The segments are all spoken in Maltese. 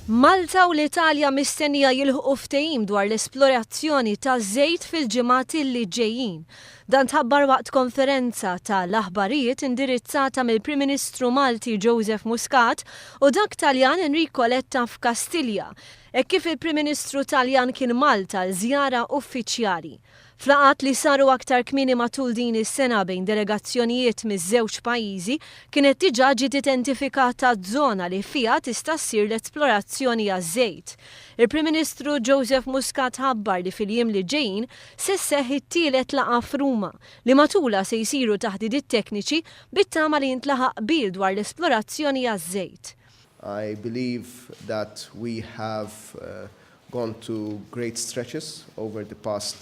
Malta u l-Italja mistennija jilħqu ftehim dwar l-esplorazzjoni taż-żejt fil-ġimgħat li ġejjin. Dan tħabbar waqt konferenza tal-aħbarijiet indirizzata mill-Prim Ministru Malti Joseph Muscat u dak Taljan Enrico Letta f'Kastilja, hekk kif il-Prim Ministru Taljan kien Malta l-żjara uffiċjali. F'laqgħat li saru aktar kmieni matul din is-sena bejn delegazzjonijiet miż-żewġ pajjiżi kienet diġà ġiet identifikata żona li fiha tista' ssir l-esplorazzjoni għaż-żejt. Il-Prim Ministru Joseph Muscat ħabbar li fil-jiem li ġejjin se sseħħ it-tielet laqgħa f'Ruma li matula se jsiru taħdidiet tekniċi bit-tama li jintlaħaq qbil dwar l-esplorazzjoni għaż-żejt. I believe that we have gone to great stretches over the past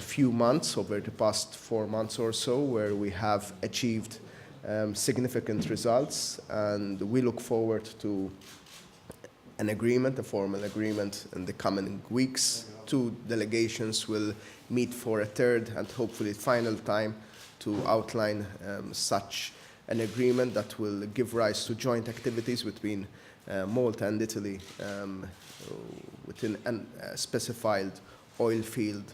few months, over the past 4 months or so, where we have achieved significant results, and we look forward to an agreement, a formal agreement in the coming weeks. 2 delegations will meet for a third and hopefully final time to outline such an agreement that will give rise to joint activities between Malta and Italy within a specified oil field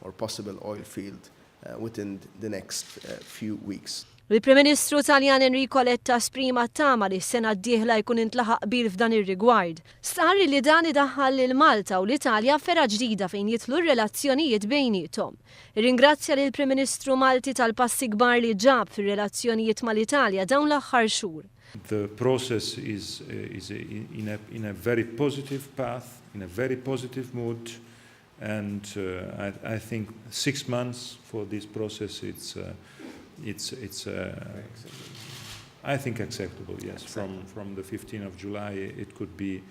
or possible oil field within the next few weeks. Il-Prim Ministru Taljan Enrico Letta esprima t-tama li s-sena d-dieħla jkun jintlaħaq qbil f'dan ir-rigward. Stqarr li dan idaħħal lil Malta u l-Italja fera ġdida fejn jidħlu r-relazzjonijiet bejniethom. Irringrazzja lill Prim Ministru Malti tal-passi kbar li ġab fir-relazzjonijiet mal-Italja dawn l-aħħar xhur. The process is in a very positive path, in a very positive mood. And I think 6 months for this process, it's I think acceptable, yes. From the 15th of July, it could be